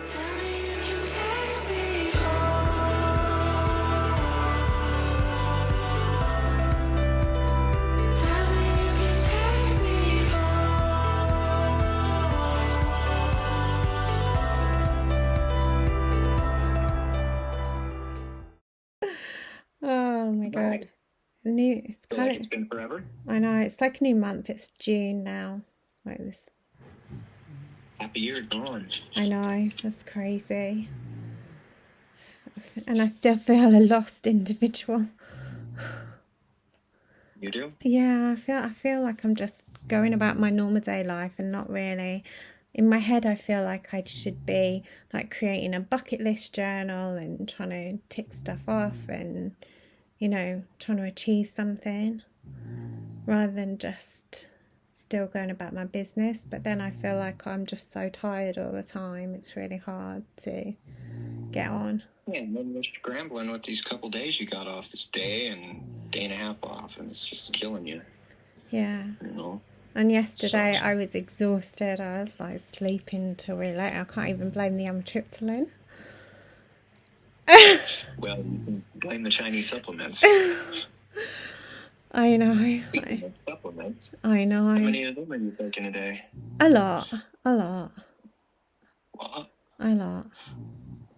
Tell me you can take me home. Tell me you can take me Oh my God. Right. It's Feel kind like of, it's been forever. I know, it's like a new month. It's June now. Like this. Half a year gone. I know, that's crazy. And I still feel a lost individual. You do? Yeah, I feel like I'm just going about my normal day life and not really. In my head, I feel like I should be like creating a bucket list journal and trying to tick stuff off and, trying to achieve something rather than just still going about my business. But then I feel like I'm just so tired all the time. It's really hard to get on. Yeah, and then you're scrambling with these couple days you got off, this day and day and a half off, and it's just killing you. Yeah. You know? And yesterday Sucks. I was exhausted. I was like sleeping till really late. I can't even blame the amitriptyline. Well, you can blame the Chinese supplements. I know. Speaking of supplements, I how know. many of them are you taking a day? A lot. What?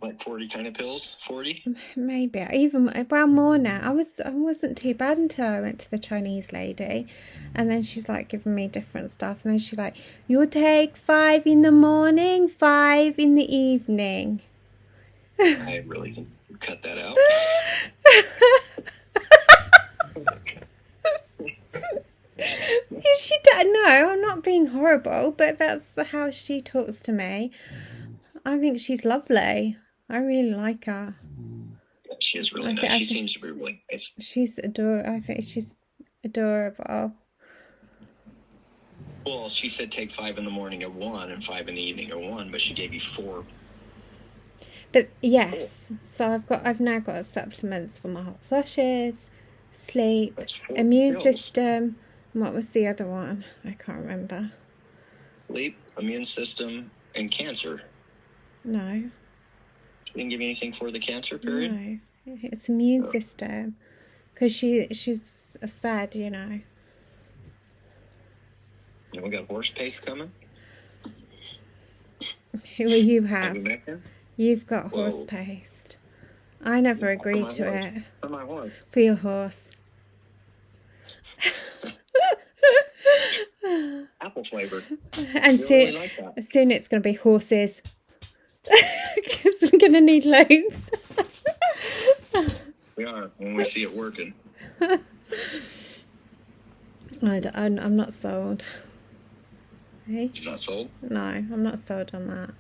Like 40 kind of pills? 40? Maybe even well more now. I wasn't too bad until I went to the Chinese lady, and then she's like giving me different stuff, and then she's like, "You take 5 in the morning, 5 in the evening." I really think you cut that out. She don't know. I'm not being horrible, but that's how she talks to me. I think she's lovely. I really like her. She is really nice. She seems to be really nice. She's adorable. I think she's adorable. Well, she said take 5 in the morning at 1 and 5 in the evening at 1, but she gave you 4. But yes, so I've now got supplements for my hot flushes, sleep, immune system. And what was the other one? I can't remember. Sleep, immune system, and cancer. No. She didn't give you anything for the cancer period? No, it's immune system. Because she's sad, you know. And we got horse paste coming? Who will you have? Have you met him? You've got horse paste. I never agreed to it. For my horse. For your horse. Apple flavored. And soon, really like that. Soon it's going to be horses. Because we're going to need loads. We are, when we see it working. I'm not sold. Hey? You're not sold? No, I'm not sold on that.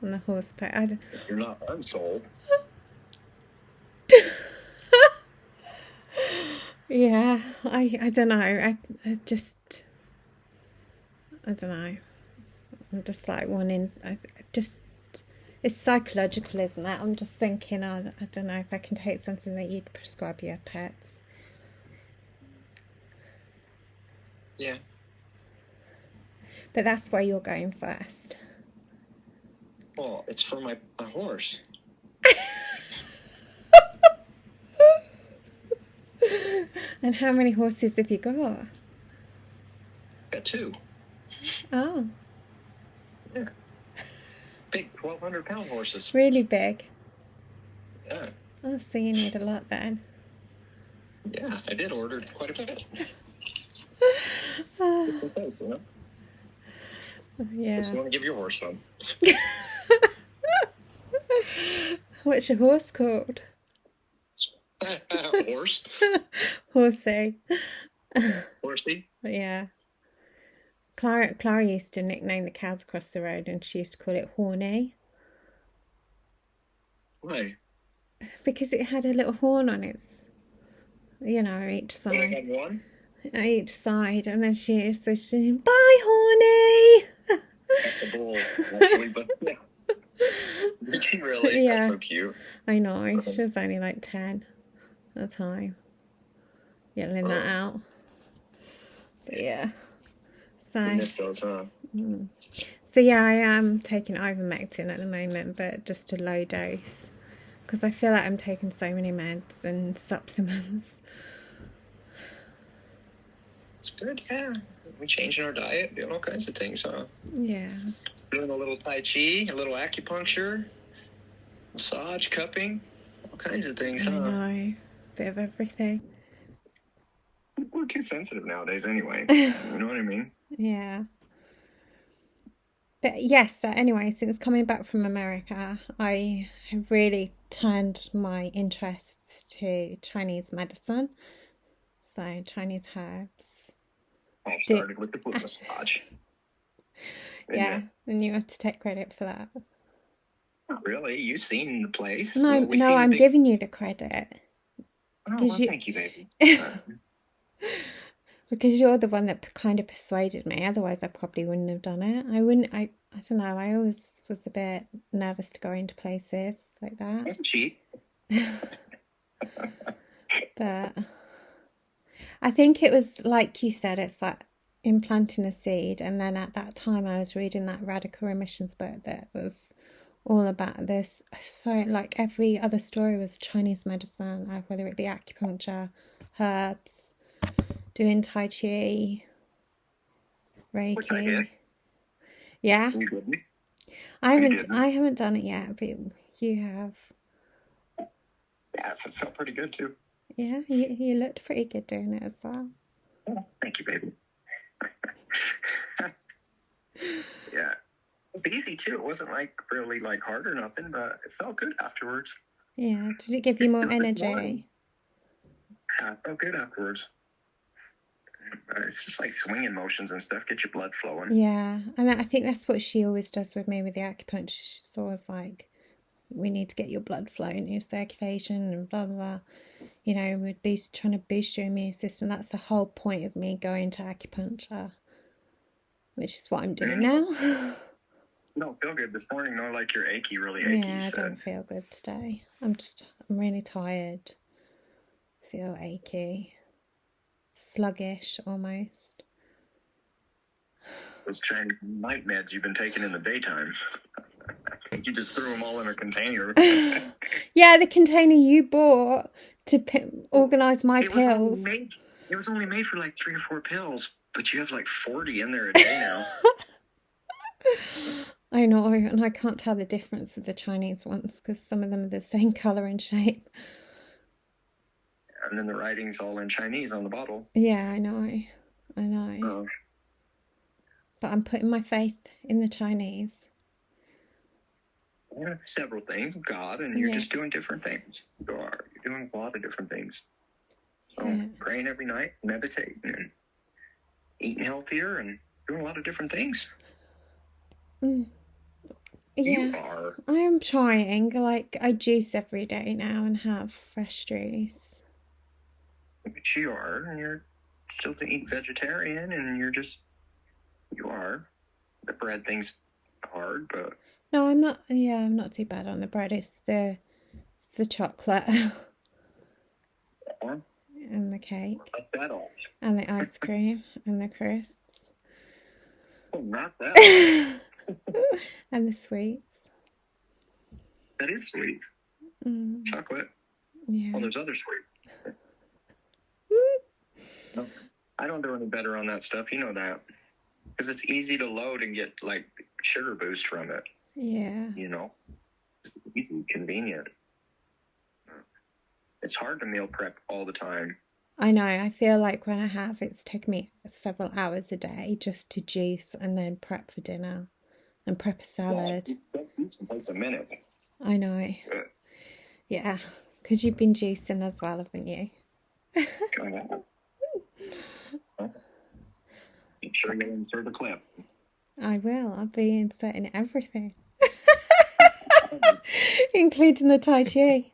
On the horse paste. You're not unsold. Yeah, I don't know. I don't know. I'm just like wanting. It's psychological, isn't it? I'm just thinking. I don't know if I can take something that you'd prescribe your pets. Yeah. But that's why you're going first. Well, it's for my horse. And how many horses have you got? Got 2. Oh. Yeah. Big 1,200-pound horses. Really big. Yeah. Oh, so you need a lot then. Yeah, I did order quite a bit. Place, you know? Yeah. Just want to give your horse some. What's your horse called? Horse? Horsey. Horsey? Yeah. Clara used to nickname the cows across the road, and she used to call it Horny. Why? Because it had a little horn on its, each side. But I got one? Each side, and then she used to say, "Bye, Horny." That's a bull, actually, but yeah. Did she really? Yeah. That's so cute. I know. She was only like 10 at the time. Yelling that out. But yeah. You miss those, huh? So yeah, I am taking ivermectin at the moment, but just a low dose because I feel like I'm taking so many meds and supplements. It's good, yeah. We're changing our diet, doing all kinds of things, huh? Yeah. Doing a little Tai Chi, a little acupuncture, massage, cupping, all kinds of things, I huh? know. Bit of everything. We're too sensitive nowadays anyway. You know what I mean? Yeah. But yes, so anyway, since coming back from America, I have really turned my interests to Chinese medicine. So Chinese herbs. I started with the foot massage. Yeah, and you have to take credit for that. Not really. You've seen the place. No, Well, we've no, seen the I'm big- giving you the credit Oh, because well, you thank you, baby. because you're the one that kind of persuaded me. Otherwise, I probably wouldn't have done it. I wouldn't. I don't know. I always was a bit nervous to go into places like that. That's cheap. But I think it was like you said, it's like implanting a seed. And then at that time, I was reading that Radical Remissions book that was all about this. So, like, every other story was Chinese medicine, whether it be acupuncture, herbs, doing Tai Chi, Which I did. Reiki. Yeah, You didn't? I didn't. haven't done it yet, but you have. Yeah, it felt pretty good too. Yeah, you looked pretty good doing it as well. Oh, thank you, baby. Yeah. It was easy too. It wasn't like really like hard or nothing, but it felt good afterwards. Yeah, did it give you more It was energy? morning. Yeah, it felt good afterwards. It's just like swinging motions and stuff. Get your blood flowing. Yeah, and I think that's what she always does with me with the acupuncture. She's always like, we need to get your blood flowing, your circulation, and blah blah blah. You know, we're trying to boost your immune system. That's the whole point of me going to acupuncture, which is what I'm doing now. You don't feel good this morning, nor like you're achy, really achy. Yeah, I you don't said. feel good today. I'm really tired. Feel achy, sluggish almost. Those Chinese night meds you've been taking in the daytime. You just threw them all in a container. Yeah, the container you bought to organise my pills. It was only made for like 3 or 4 pills, but you have like 40 in there a day now. I know, and I can't tell the difference with the Chinese ones because some of them are the same colour and shape. And then the writing's all in Chinese on the bottle. Yeah, I know. But I'm putting my faith in the Chinese. Yeah, several things, God, and you're just doing different things. You're doing a lot of different things. So praying every night, meditating, and eating healthier, and doing a lot of different things. Yeah, You are. I am trying. Like, I juice every day now and have fresh juice. But you are, and you're still to eat vegetarian, and you are. The bread thing's hard, but... No, I'm not. Yeah, I'm not too bad on the bread. It's the chocolate and the cake Cut that off. and the ice cream and the crisps Oh, not that. and the sweets. That is sweets. Chocolate. Yeah. Well, there's other sweets. No, I don't do any better on that stuff. You know that. Because it's easy to load and get, like, sugar boost from it. Yeah. You know? It's easy, convenient. It's hard to meal prep all the time. I know. I feel like when I have, it's taken me several hours a day just to juice and then prep for dinner and prep a salad. That takes a minute. I know. Yeah. Because you've been juicing as well, haven't you? I know. Make sure you insert the clip. I will. I'll be inserting everything. Including the Tai Chi.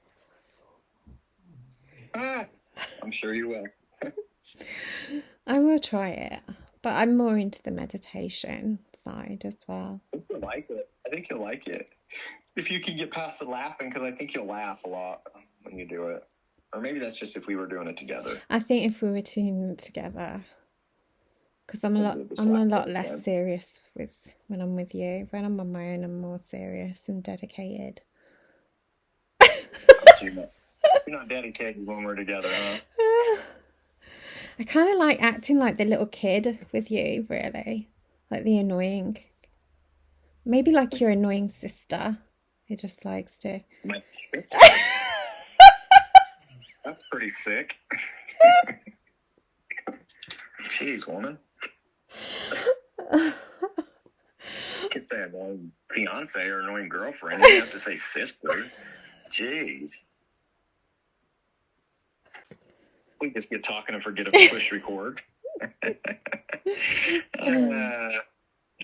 I'm sure you will. I will try it. But I'm more into the meditation side as well. I think you'll like it. I think you'll like it. If you can get past the laughing, because I think you'll laugh a lot when you do it. Or maybe that's just if we were doing it together. I think if we were doing it together, Because I'm a lot less serious with when I'm with you. When I'm on my own, I'm more serious and dedicated. You're not dedicated when we're together, huh? I kind of like acting like the little kid with you, really. Like the annoying. Maybe like your annoying sister who just likes to. My sister? That's pretty sick. Jeez, woman. You could say annoying fiance or annoying girlfriend. You have to say sister. Jeez. We just get talking and forget to push record.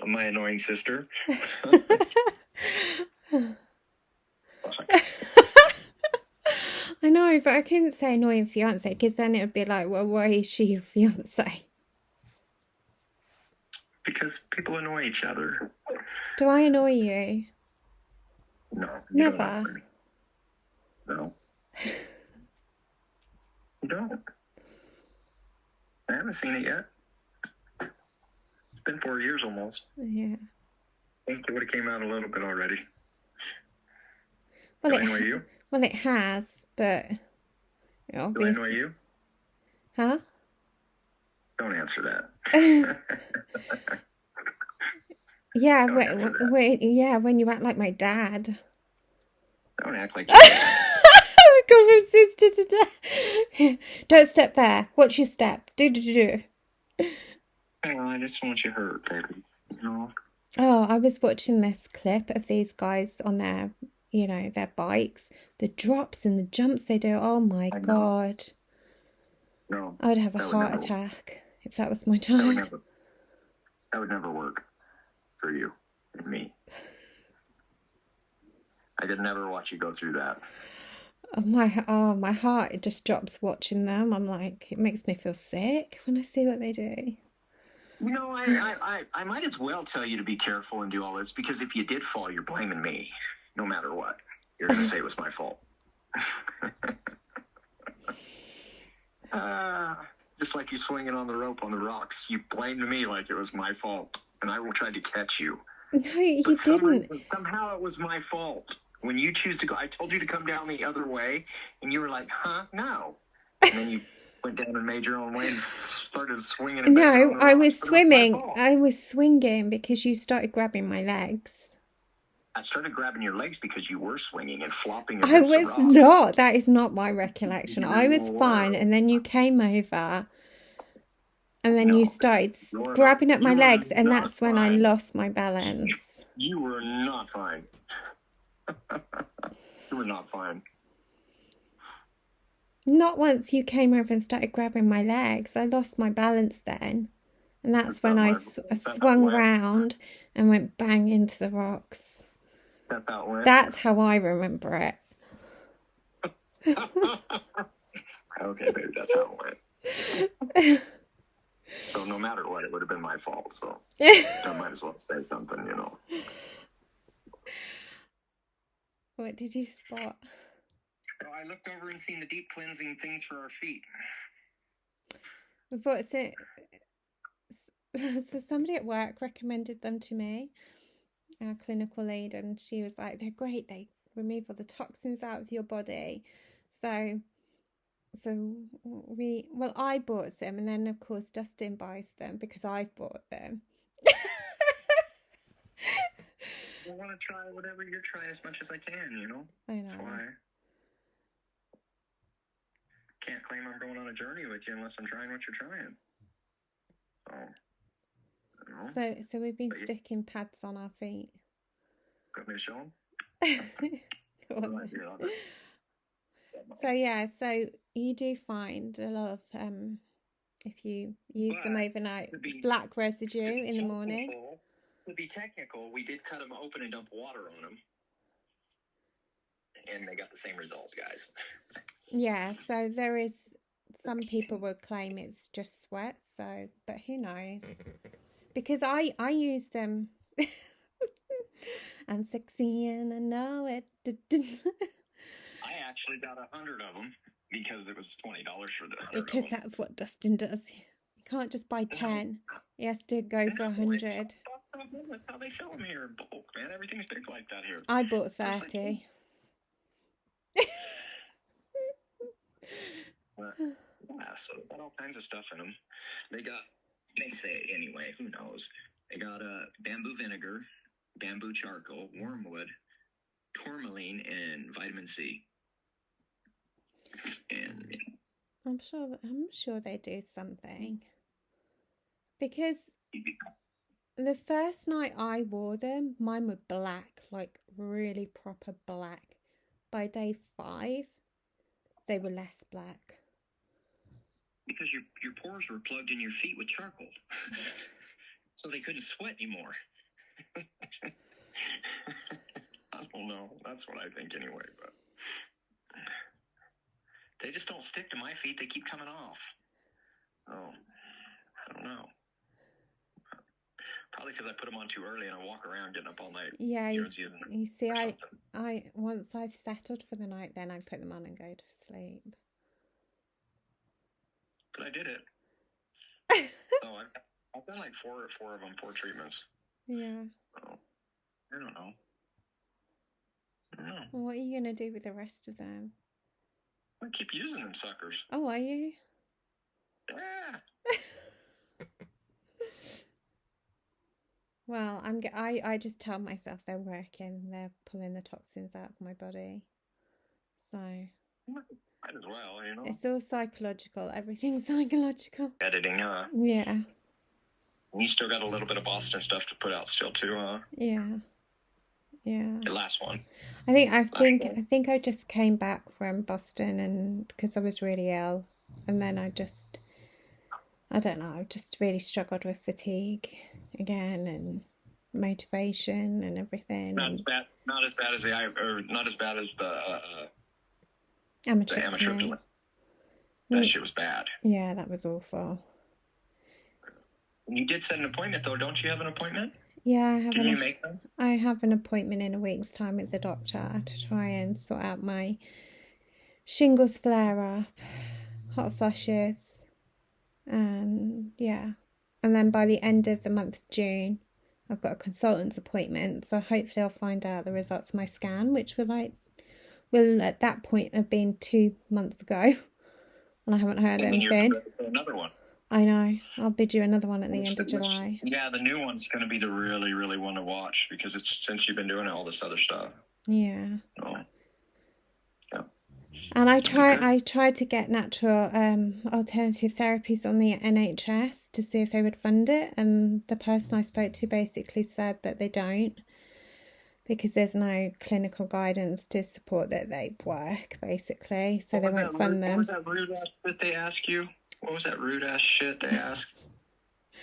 My annoying sister. I know, but I couldn't say annoying fiance because then it would be like, well, why is she your fiance? Because people annoy each other. Do I annoy you? No. Never. No. You don't. I haven't seen it yet. It's been 4 years almost. Yeah. I think it would have came out a little bit already. Well, Do I annoy you? Well, it has, but obviously. Do I annoy you? Huh? Don't answer that. Yeah, when you act like my dad. Don't act like your dad. We go from sister to dad. Don't step there. Watch your step. Do. Oh, I just want you hurt, baby. You know? Oh, I was watching this clip of these guys on their, their bikes. The drops and the jumps they do. Oh my God. No. I would have a heart attack if that was my child. That would never work for you and me. I could never watch you go through that. My heart, it just drops watching them. I'm like, it makes me feel sick when I see what they do. You know, I might as well tell you to be careful and do all this, because if you did fall, you're blaming me, no matter what. You're going to say it was my fault. Just like you swinging on the rope on the rocks. You blamed me like it was my fault, and I tried to catch you. No, you didn't. Somehow it was my fault. When you choose to go, I told you to come down the other way, and you were like, huh? No. And then you went down and made your own way and started swinging. No, I was swimming. I was swinging because you started grabbing my legs. I started grabbing your legs because you were swinging and flopping. I was not. That is not my recollection. I was fine, and then you came over, and then you started grabbing at my legs, and that's when I lost my balance. You were not fine. You were not fine. Not once you came over and started grabbing my legs. I lost my balance then. And that's when I swung round and went bang into the rocks. That's how it went? That's how I remember it. Okay, baby, that's how it went. So no matter what, it would have been my fault. So I might as well say something, you know. What did you spot? So I looked over and seen the deep cleansing things for our feet. What's it? So somebody at work recommended them to me, our clinical lead, and she was like, they're great. They remove all the toxins out of your body. So I bought some, and then of course Dustin buys them because I bought them. I want to try whatever you're trying as much as I can, you know? I know. That's why I can't claim I'm going on a journey with you unless I'm trying what you're trying. So, you know? So we've been sticking pads on our feet. Got me to show them? So yeah, so you do find a lot of if you use them overnight, black residue in the morning. To be technical, we did cut them open and dump water on them, and they got the same results, guys. Yeah, so there is, some people will claim it's just sweat, so, but who knows? Because I use them. I'm sexy and I know it. I actually got 100 of them because it was $20 for the 100. Because that's what Dustin does. You can't just buy 10. He has to go for 100. That's how they sell them here in bulk, man. Everything's big like that here. I bought 30. Yeah, so they got all kinds of stuff in them. They say anyway, who knows? They got bamboo vinegar, bamboo charcoal, wormwood, tourmaline, and vitamin C. And I'm sure they do something. Because the first night I wore them, mine were black, like really proper black. By day 5, they were less black. because your pores were plugged in your feet with charcoal, so they couldn't sweat anymore. I don't know. That's what I think anyway, but they just don't stick to my feet. They keep coming off. Oh, I don't know. Probably because I put them on too early and I walk around getting up all night. Yeah, you see, I once I've settled for the night, then I put them on and go to sleep. But I did it. Oh, I've done like four of them, 4 treatments. Yeah. Oh, I don't know. Well, what are you going to do with the rest of them? I keep using them suckers. Oh, are you? Yeah. Well, I just tell myself they're working. They're pulling the toxins out of my body. So Might as well, you know. it's all psychological. Everything's psychological. Editing, huh? Yeah. You still got a little bit of Boston stuff to put out still too, huh? Yeah. Yeah. The last one. I think I just came back from Boston, and because I was really ill, and then I don't know, I've just really struggled with fatigue again and motivation and everything. Not as bad as the amitriptyline. That shit was bad. Yeah, that was awful. You did set an appointment though, don't you have an appointment? Yeah, Didn't you make them? I have an appointment in a week's time with the doctor to try and sort out my shingles flare up, hot flushes, and yeah. And then by the end of the month of June, I've got a consultant's appointment, so hopefully I'll find out the results of my scan, which will at that point have been 2 months ago, and I haven't heard anything. You're another one. I know. I'll bid you another one at the end of July. Yeah, the new one's going to be the really, really one to watch because it's since you've been doing all this other stuff. Yeah. Oh. Yeah. And I tried to get natural alternative therapies on the NHS to see if they would fund it, and the person I spoke to basically said that they don't, because there's no clinical guidance to support that they work, basically, so they won't fund them. What was that rude ass shit they ask you? What was that rude ass shit they asked?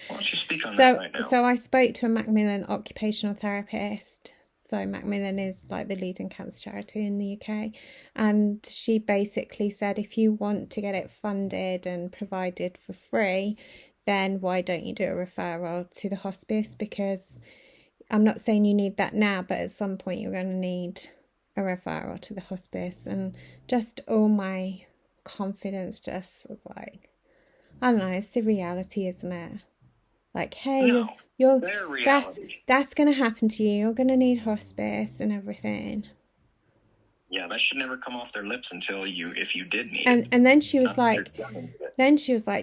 Why don't you speak on that right now? So I spoke to a Macmillan occupational therapist. So Macmillan is like the leading cancer charity in the UK. And she basically said, if you want to get it funded and provided for free, then why don't you do a referral to the hospice? Because I'm not saying you need that now, but at some point you're going to need a referral to the hospice. And just all my confidence just was like, I don't know, it's the reality, isn't it? Like, hey, that's going to happen to you. You're going to need hospice and everything. Yeah, that should never come off their lips if you did need it. And then she was like,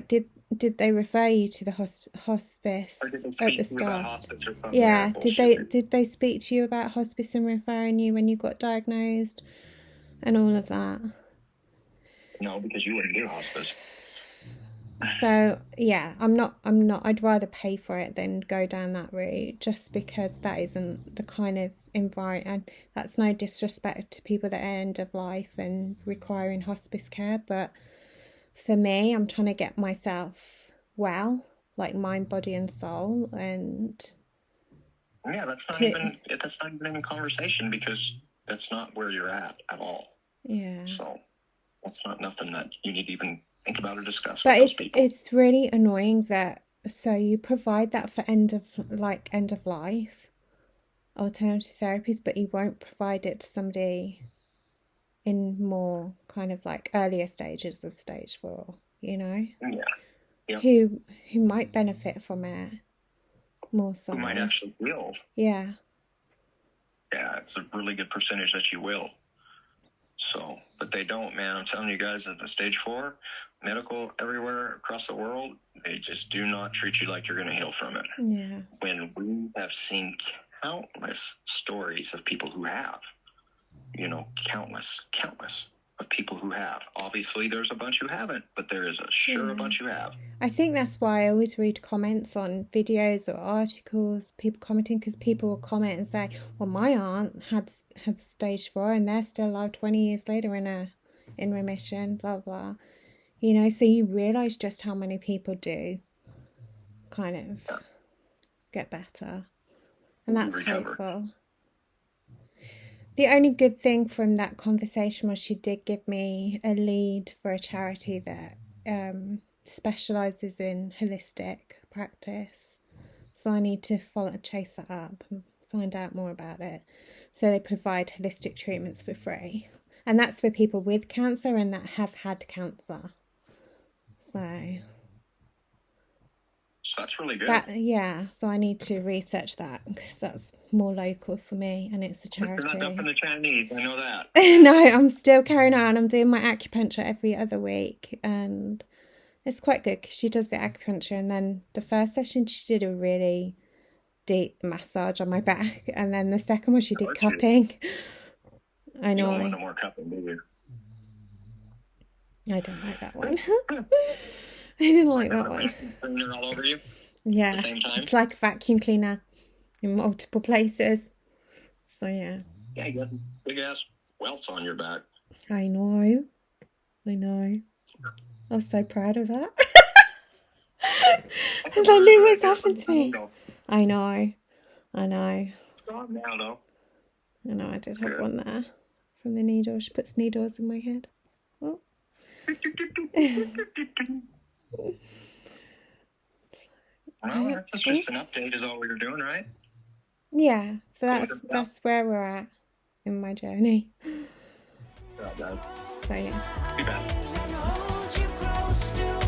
did they refer you to the hospice at the start? Yeah, did they speak to you about hospice and referring you when you got diagnosed and all of that? No, because you wouldn't do hospice. So yeah, I'm not I'd rather pay for it than go down that route, just because that isn't the kind of environment, and that's no disrespect to people that are end of life and requiring hospice care, but for me, I'm trying to get myself well, like mind, body and soul, and yeah, that's not even in conversation, because that's not where you're at all. Yeah. So that's not nothing that you need to even think about or discuss. But it's really annoying that you provide that for end of life alternative therapies, but you won't provide it to somebody in more kind of like earlier stages of stage 4, you know? Yep. who might benefit from it more so. Who might actually will. Yeah. Yeah, it's a really good percentage that you will. So, but they don't, man. I'm telling you guys, at the stage 4, medical everywhere across the world, they just do not treat you like you're going to heal from it. Yeah. When we have seen countless stories of people who have, countless of people who have. Obviously, there's a bunch who haven't, but there is a bunch who have. I think that's why I always read comments on videos or articles, people commenting, because people will comment and say, well, my aunt has stage 4 and they're still alive 20 years later in remission, blah, blah. So you realise just how many people do kind of get better. And that's hopeful. The only good thing from that conversation was she did give me a lead for a charity that specialises in holistic practice. So I need to chase that up and find out more about it. So they provide holistic treatments for free. And that's for people with cancer and that have had cancer. So that's really good. So I need to research that because that's more local for me and it's a charity. You're not up in the Chinese, I know that. No, I'm still carrying on. I'm doing my acupuncture every other week and it's quite good because she does the acupuncture and then the first session she did a really deep massage on my back and then the second one she did cupping. I know. You don't want no more cupping, do you? I don't like that one. I didn't like that one. Cleaner all over you? Yeah. At the same time? It's like a vacuum cleaner in multiple places. So, yeah. Yeah, you got big ass welts on your back. I know. I was so proud of that. I was like, look what's happened to me. I know. It's gone now, though. I know, I did have one there from the needle. She puts needles in my head. Oh. Well, that's just an update is all we were doing, right? Yeah, so that's where we're at in my journey. Yeah, So yeah. Be back. and hold you close to